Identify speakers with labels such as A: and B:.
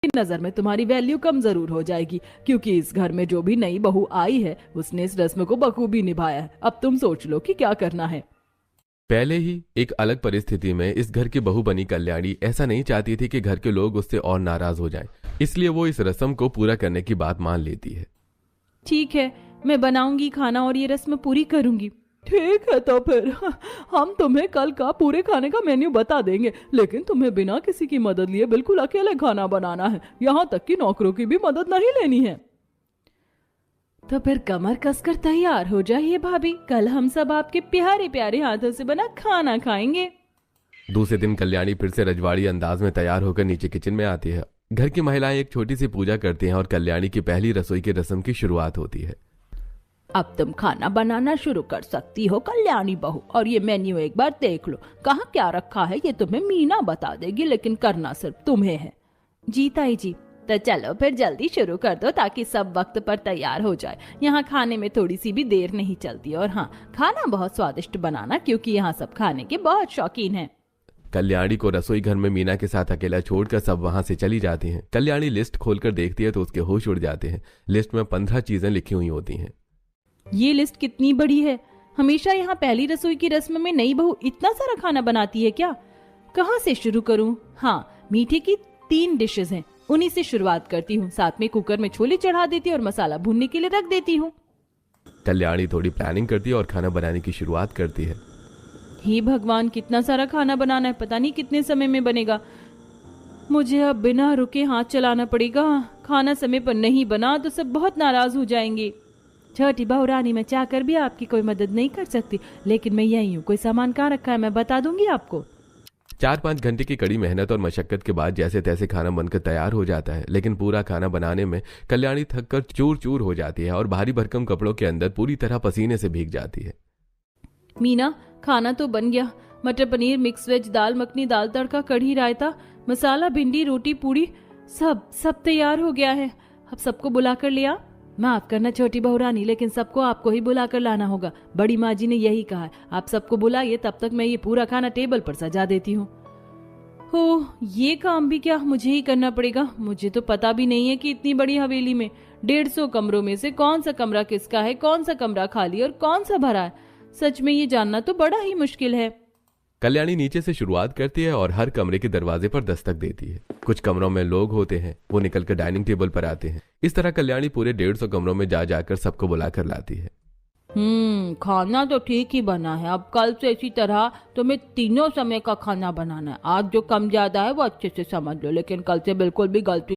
A: नजर में तुम्हारी वैल्यू कम जरूर हो जाएगी, क्योंकि इस घर में जो भी नई बहू आई है उसने इस रस्म को बखूबी निभाया है। अब तुम सोच लो कि क्या करना है।
B: पहले ही एक अलग परिस्थिति में इस घर की बहू बनी कल्याणी ऐसा नहीं चाहती थी कि घर के लोग उससे और नाराज हो जाएं, इसलिए वो इस रस्म को पूरा करने की बात मान लेती है।
A: ठीक है, मैं बनाऊंगी खाना और ये रस्म पूरी करूंगी। ठीक है, तो फिर हम तुम्हें कल का पूरे खाने का मेन्यू बता देंगे, लेकिन तुम्हें बिना किसी की मदद लिए बिल्कुल अकेले खाना बनाना है, यहाँ तक कि नौकरों की भी मदद नहीं लेनी है। तो फिर कमर कसकर तैयार हो जाइए भाभी, कल हम सब आपके प्यारे प्यारे हाथों से बना खाना खाएंगे।
B: दूसरे दिन कल्याणी फिर से रजवाड़ी अंदाज में तैयार होकर नीचे किचन में आती है। घर की महिलाएं एक छोटी सी पूजा करती हैं और कल्याणी की पहली रसोई की रस्म की शुरुआत होती है।
A: अब तुम खाना बनाना शुरू कर सकती हो कल्याणी बहू, और ये मेन्यू एक बार देख लो, कहाँ क्या रखा है ये तुम्हें मीना बता देगी, लेकिन करना सिर्फ तुम्हें है। जी ताई जी, तो चलो फिर जल्दी शुरू कर दो ताकि सब वक्त पर तैयार हो जाए। यहाँ खाने में थोड़ी सी भी देर नहीं चलती, और हाँ, खाना बहुत स्वादिष्ट बनाना, क्योंकि यहाँ सब खाने के बहुत शौकीन हैं।
B: कल्याणी को रसोई घर में मीना के साथ अकेला छोड़कर सब वहां से चली जाती हैं। कल्याणी लिस्ट खोलकर देखती है तो उसके होश उड़ जाते हैं। लिस्ट में 15 चीजें लिखी हुई होती हैं।
A: ये लिस्ट कितनी बड़ी है। हमेशा यहाँ पहली रसोई की रस्म में नई बहू इतना सारा खाना बनाती है क्या? कहाँ से शुरू करूँ? हाँ, मीठे की 3 डिशेज हैं, उन्हीं से शुरुआत करती हूँ। साथ में कुकर में छोले चढ़ा देती हूँ और मसाला भूनने के लिए रख देती हूँ।
B: कल्याणी थोड़ी प्लानिंग करती है और खाना बनाने की शुरुआत करती है।
A: हे भगवान, कितना सारा खाना बनाना है, पता नहीं कितने समय में बनेगा। मुझे अब बिना रुके हाथ चलाना पड़ेगा। खाना समय पर नहीं बना तो सब बहुत नाराज हो जाएंगे। छोटी बहू रानी, मैं चाहकर भी आपकी कोई मदद नहीं कर सकती, लेकिन मैं यही हूँ। कोई सामान कहाँ रखा है मैं बता दूंगी आपको।
B: 4-5 घंटे की कड़ी मेहनत और मशक्कत के बाद जैसे तैसे खाना बनकर तैयार हो जाता है, लेकिन पूरा खाना बनाने में कल्याणी थक कर चूर चूर हो जाती है और भारी भरकम कपड़ों के अंदर पूरी तरह पसीने से भीग जाती है।
A: मीना, खाना तो बन गया। मटर पनीर, मिक्स वेज, दाल मखनी, दाल तड़का, कढ़ी, रायता, मसाला, भिंडी, रोटी, पूड़ी, सब तैयार हो गया है। अब सबको बुला कर लिया। माफ करना छोटी बहू रानी, लेकिन सबको आपको ही बुला कर लाना होगा। बड़ी माँ जी ने यही कहा है, आप सबको बुलाइए, तब तक मैं ये पूरा खाना टेबल पर सजा देती हूँ। हो, ये काम भी क्या मुझे ही करना पड़ेगा? मुझे तो पता भी नहीं है कि इतनी बड़ी हवेली में 150 कमरों में से कौन सा कमरा किसका है, कौन सा कमरा खाली और कौन सा भरा है। सच में ये जानना तो बड़ा ही मुश्किल है।
B: कल्याणी नीचे से शुरुआत करती है और हर कमरे के दरवाजे पर दस्तक देती है। कुछ कमरों में लोग होते हैं, वो निकलकर डाइनिंग टेबल पर आते हैं। इस तरह कल्याणी पूरे 150 कमरों में जा जाकर सबको बुलाकर लाती है।
A: खाना तो ठीक ही बना है। अब कल से इसी तरह तुम्हें तीनों समय का खाना बनाना है। आज जो कम ज्यादा है वो अच्छे से समझ लो, लेकिन कल से बिल्कुल भी गलती